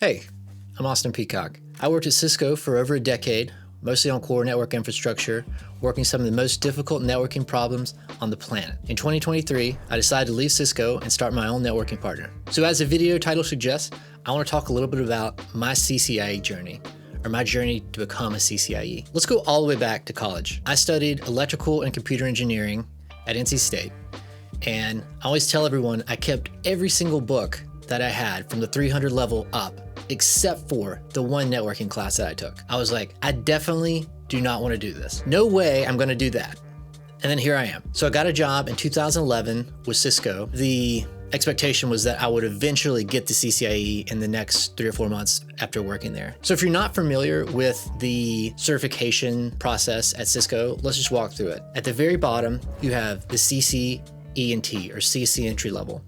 Hey, I'm Austin Peacock. I worked at Cisco for over a decade, mostly on core network infrastructure, working some of the most difficult networking problems on the planet. In 2023, I decided to leave Cisco and start my own networking partner. So as the video title suggests, I want to talk a little bit about my CCIE journey, or my journey to become a CCIE. Let's go all the way back to college. I studied electrical and computer engineering at NC State, and I always tell everyone I kept every single book that I had from the 300 level up, except for the one networking class that I took. I was like, I definitely do not want to do this. No way I'm going to do that. And then here I am. So I got a job in 2011 with Cisco. The expectation was that I would eventually get the CCIE in the next 3 or 4 months after working there. So if you're not familiar with the certification process at Cisco, let's just walk through it. At the very bottom, you have the CCENT or CC entry level.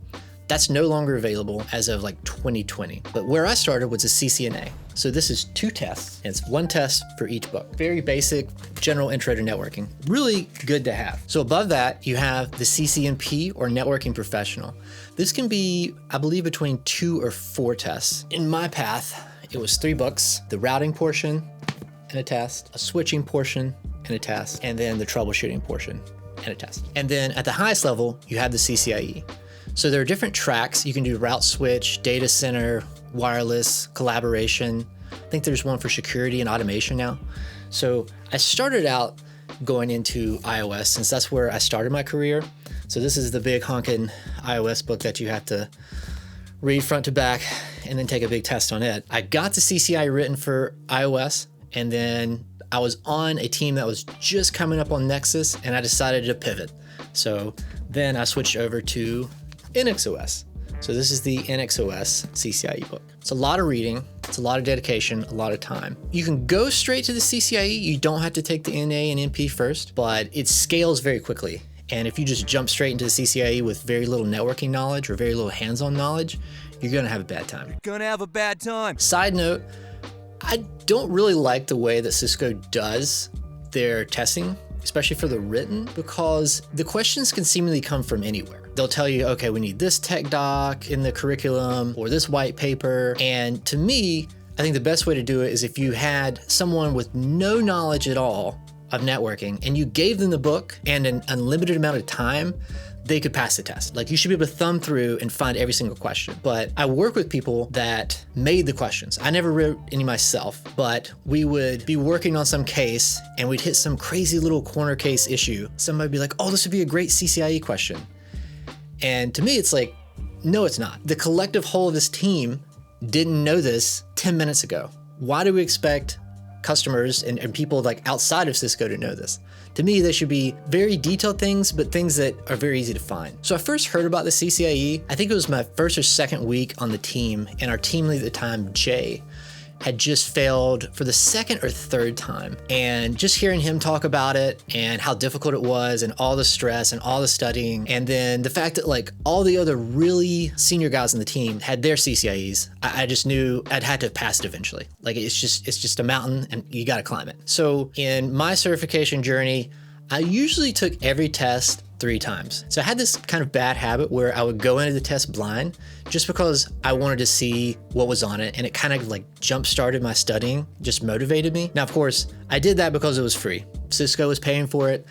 That's no longer available as of like 2020. But where I started was a CCNA. So this is 2 tests, and it's 1 test for each book. Very basic, general intro to networking. Really good to have. So above that, you have the CCNP or networking professional. This can be, I believe, between 2 or 4 tests. In my path, it was 3 books, the routing portion and a test, a switching portion and a test, and then the troubleshooting portion and a test. And then at the highest level, you have the CCIE. So there are different tracks. You can do route switch, data center, wireless, collaboration. I think there's one for security and automation now. So I started out going into iOS since that's where I started my career. So this is the big honking iOS book that you have to read front to back and then take a big test on it. I got the CCIE written for iOS, and then I was on a team that was just coming up on Nexus, and I decided to pivot. So then I switched over to NXOS. So this is the NXOS CCIE book. It's a lot of reading, it's a lot of dedication, a lot of time. You can go straight to the CCIE. You don't have to take the NA and NP first, but it scales very quickly. And if you just jump straight into the CCIE with very little networking knowledge or very little hands-on knowledge, you're gonna have a bad time. You're gonna have a bad time. Side note, I don't really like the way that Cisco does their testing, especially for the written, because the questions can seemingly come from anywhere. They'll tell you, okay, we need this tech doc in the curriculum or this white paper. And to me, I think the best way to do it is if you had someone with no knowledge at all of networking and you gave them the book and an unlimited amount of time, they could pass the test. Like, you should be able to thumb through and find every single question. But I work with people that made the questions. I never wrote any myself, but we would be working on some case and we'd hit some crazy little corner case issue. Somebody would be like, oh, this would be a great CCIE question. And to me, it's like, no, it's not. The collective whole of this team didn't know this 10 minutes ago. Why do we expect customers and people like outside of Cisco to know this? To me, they should be very detailed things, but things that are very easy to find. So I first heard about the CCIE, I think it was my first or second week on the team, and our team lead at the time, Jay, had just failed for the 2nd or 3rd time. And just hearing him talk about it and how difficult it was and all the stress and all the studying, and then the fact that like all the other really senior guys on the team had their CCIEs, I just knew I'd had to have passed it eventually. Like it's just a mountain and you gotta climb it. So in my certification journey, I usually took every test 3 times. So I had this kind of bad habit where I would go into the test blind just because I wanted to see what was on it, and it kind of like jump started my studying, just motivated me. Now, of course, I did that because it was free. Cisco was paying for it.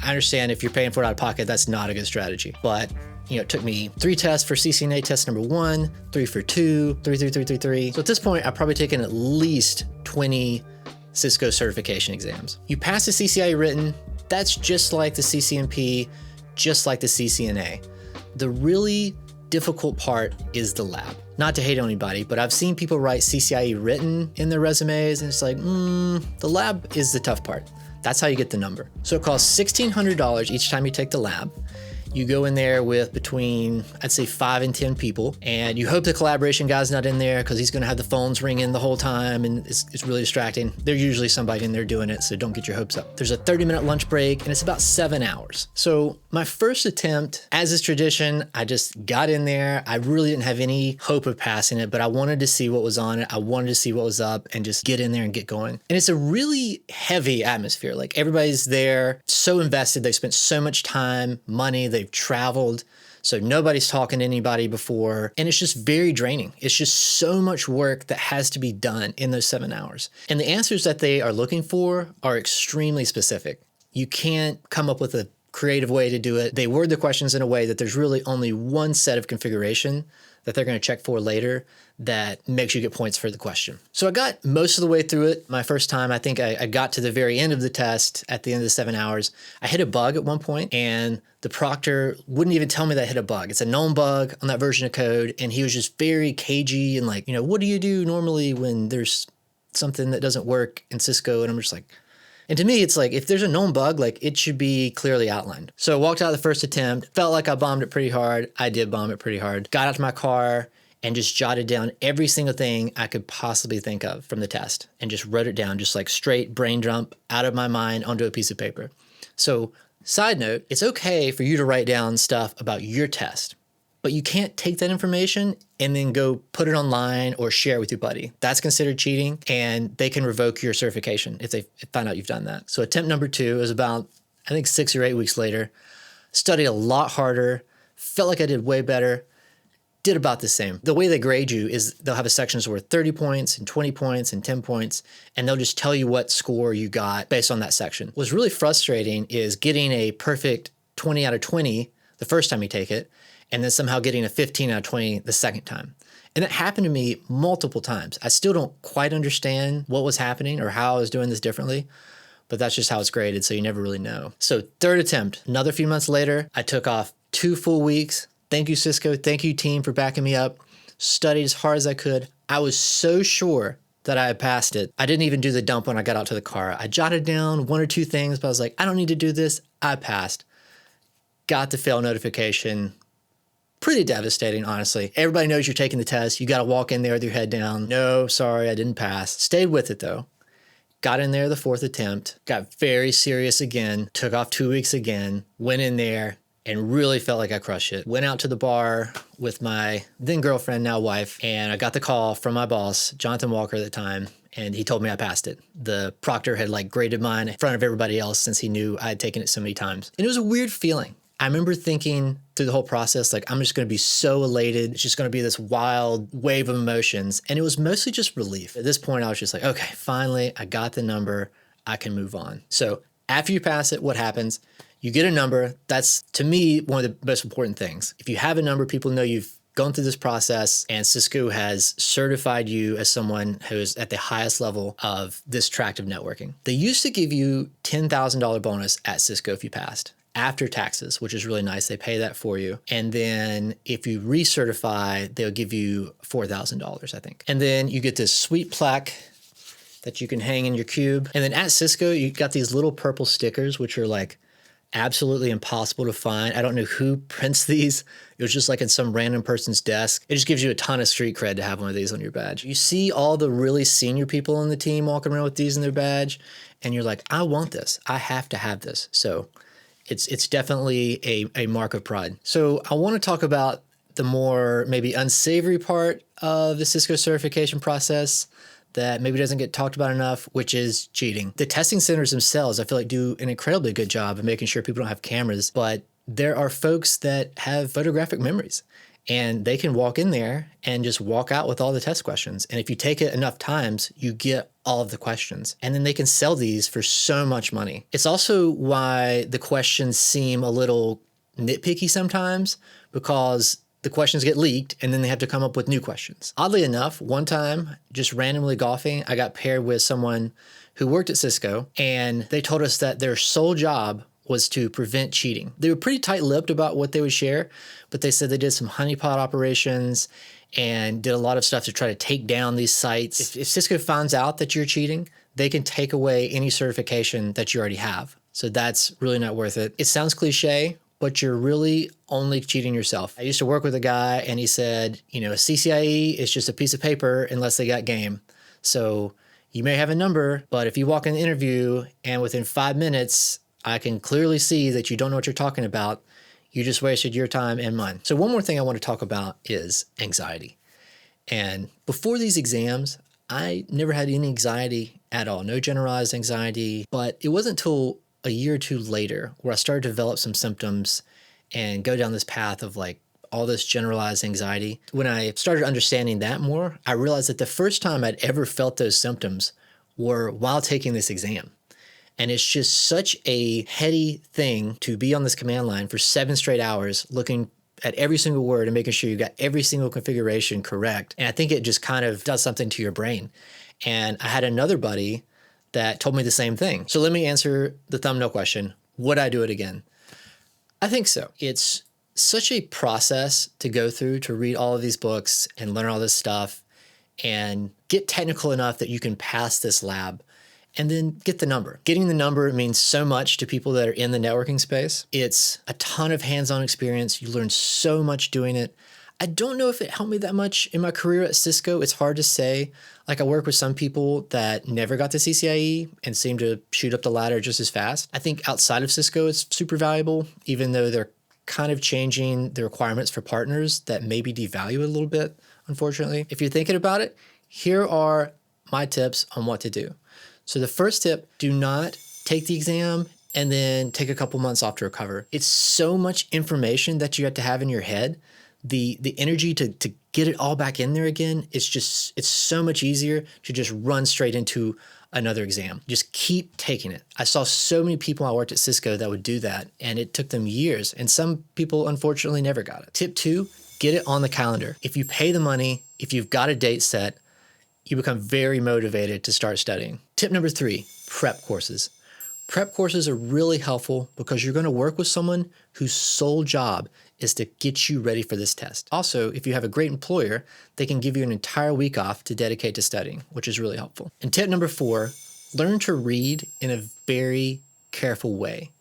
I understand if you're paying for it out of pocket, that's not a good strategy. But you know, it took me 3 tests for CCNA test number 1, 3 for 2, 3. So at this point, I've probably taken at least 20 Cisco certification exams. You pass the CCIE written, that's just like the CCNP, just like the CCNA. The really difficult part is the lab. Not to hate on anybody, but I've seen people write CCIE written in their resumes, and it's like, the lab is the tough part. That's how you get the number. So it costs $1,600 each time you take the lab. You go in there with between, I'd say 5 and 10 people, and you hope the collaboration guy's not in there because he's gonna have the phones ringing the whole time and it's really distracting. There's usually somebody in there doing it, so don't get your hopes up. There's a 30-minute lunch break and it's about 7 hours. So my first attempt, as is tradition, I just got in there. I really didn't have any hope of passing it, but I wanted to see what was on it. I wanted to see what was up and just get in there and get going. And it's a really heavy atmosphere. Like everybody's there, so invested. They've spent so much time, money, they've traveled. So nobody's talking to anybody before, and it's just very draining. It's just so much work that has to be done in those 7 hours. And the answers that they are looking for are extremely specific. You can't come up with a creative way to do it. They word the questions in a way that there's really only one set of configuration that they're going to check for later that makes you get points for the question. So I got most of the way through it. My first time, I think I got to the very end of the test at the end of the 7 hours. I hit a bug at one point, and the proctor wouldn't even tell me that I hit a bug. It's a known bug on that version of code. And he was just very cagey and like, what do you do normally when there's something that doesn't work in Cisco? And I'm just like, and to me, it's like, if there's a known bug, like it should be clearly outlined. So I walked out of the first attempt, felt like I bombed it pretty hard. I did bomb it pretty hard. Got out to my car and just jotted down every single thing I could possibly think of from the test and just wrote it down, just like straight brain dump out of my mind onto a piece of paper. So side note, it's okay for you to write down stuff about your test, but you can't take that information and then go put it online or share it with your buddy. That's considered cheating, and they can revoke your certification if they find out you've done that. So attempt number 2 is about, I think 6 or 8 weeks later. Studied a lot harder, felt like I did way better, did about the same. The way they grade you is they'll have a sections worth 30 points and 20 points and 10 points, and they'll just tell you what score you got based on that section. What's really frustrating is getting a perfect 20 out of 20 the first time you take it, and then somehow getting a 15 out of 20 the second time. And that happened to me multiple times. I still don't quite understand what was happening or how I was doing this differently, but that's just how it's graded, so you never really know. So third attempt, another few months later, I took off 2 full weeks. Thank you, Cisco. Thank you, team, for backing me up. Studied as hard as I could. I was so sure that I had passed it. I didn't even do the dump when I got out to the car. I jotted down 1 or 2 things, but I was like, I don't need to do this. I passed. Got the fail notification. Pretty devastating, honestly. Everybody knows you're taking the test. You got to walk in there with your head down. No, sorry, I didn't pass. Stayed with it, though. Got in there the 4th attempt. Got very serious again. Took off 2 weeks again. Went in there and really felt like I crushed it. Went out to the bar with my then girlfriend, now wife, and I got the call from my boss, Jonathan Walker at the time, and he told me I passed it. The proctor had like graded mine in front of everybody else since he knew I had taken it so many times. And it was a weird feeling. I remember thinking through the whole process, like, I'm just going to be so elated. It's just going to be this wild wave of emotions. And it was mostly just relief. At this point, I was just like, okay, finally, I got the number. I can move on. So after you pass it, what happens? You get a number. That's, to me, one of the most important things. If you have a number, people know you've gone through this process, and Cisco has certified you as someone who is at the highest level of this tract of networking. They used to give you $10,000 bonus at Cisco if you passed, after taxes, which is really nice. They pay that for you. And then if you recertify, they'll give you $4,000, I think. And then you get this sweet plaque that you can hang in your cube. And then at Cisco, you got these little purple stickers, which are like absolutely impossible to find. I don't know who prints these. It was just like in some random person's desk. It just gives you a ton of street cred to have one of these on your badge. You see all the really senior people on the team walking around with these in their badge, and you're like, I want this. I have to have this. So it's definitely a mark of pride. So I want to talk about the more maybe unsavory part of the Cisco certification process that maybe doesn't get talked about enough, which is cheating. The testing centers themselves, I feel like, do an incredibly good job of making sure people don't have cameras, but there are folks that have photographic memories, and they can walk in there and just walk out with all the test questions. And if you take it enough times, you get all of the questions. And then they can sell these for so much money. It's also why the questions seem a little nitpicky sometimes, because the questions get leaked and then they have to come up with new questions. Oddly enough, one time, just randomly golfing, I got paired with someone who worked at Cisco, and they told us that their sole job was to prevent cheating. They were pretty tight-lipped about what they would share, but they said they did some honeypot operations and did a lot of stuff to try to take down these sites. If Cisco finds out that you're cheating, they can take away any certification that you already have. So that's really not worth it. It sounds cliche, but you're really only cheating yourself. I used to work with a guy, and he said, a CCIE is just a piece of paper unless they got game. So you may have a number, but if you walk in the interview and within 5 minutes, I can clearly see that you don't know what you're talking about, you just wasted your time and mine. So one more thing I want to talk about is anxiety. And before these exams, I never had any anxiety at all, no generalized anxiety, but it wasn't until a year or two later where I started to develop some symptoms, and go down this path of like all this generalized anxiety. When I started understanding that more, I realized that the first time I'd ever felt those symptoms were while taking this exam. And it's just such a heady thing to be on this command line for 7 straight hours looking at every single word and making sure you got every single configuration correct. And I think it just kind of does something to your brain. And I had another buddy that told me the same thing. So let me answer the thumbnail question. Would I do it again? I think so. It's such a process to go through to read all of these books and learn all this stuff and get technical enough that you can pass this lab and then get the number. Getting the number means so much to people that are in the networking space. It's a ton of hands-on experience. You learn so much doing it. I don't know if it helped me that much in my career at Cisco. It's hard to say. Like I work with some people that never got to CCIE and seem to shoot up the ladder just as fast. I think outside of Cisco, it's super valuable, even though they're kind of changing the requirements for partners that maybe devalue it a little bit, unfortunately. If you're thinking about it, here are my tips on what to do. So the first tip, do not take the exam and then take a couple months off to recover. It's so much information that you have to have in your head. The energy to get it all back in there again, it's so much easier to just run straight into another exam. Just keep taking it. I saw so many people I worked at Cisco that would do that, and it took them years, and some people unfortunately never got it. Tip 2, get it on the calendar. If you pay the money, if you've got a date set, you become very motivated to start studying. Tip number 3, prep courses. Prep courses are really helpful because you're going to work with someone whose sole job is to get you ready for this test. Also, if you have a great employer, they can give you an entire week off to dedicate to studying, which is really helpful. And tip number 4, learn to read in a very careful way.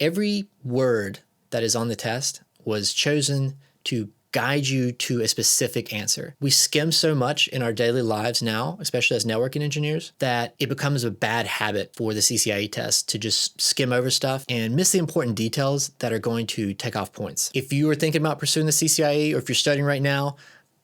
Every word that is on the test was chosen to guide you to a specific answer. We skim so much in our daily lives now, especially as networking engineers, that it becomes a bad habit for the CCIE test to just skim over stuff and miss the important details that are going to take off points. If you are thinking about pursuing the CCIE or if you're studying right now,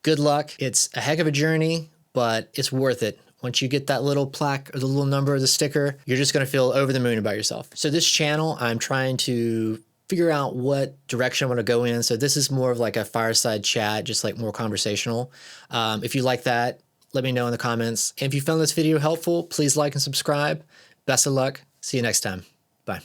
good luck. It's a heck of a journey, but it's worth it. Once you get that little plaque or the little number or the sticker, you're just going to feel over the moon about yourself. So this channel, I'm trying to figure out what direction I want to go in. So this is more of like a fireside chat, just like more conversational. If you like that, let me know in the comments. And if you found this video helpful, please like and subscribe. Best of luck. See you next time. Bye.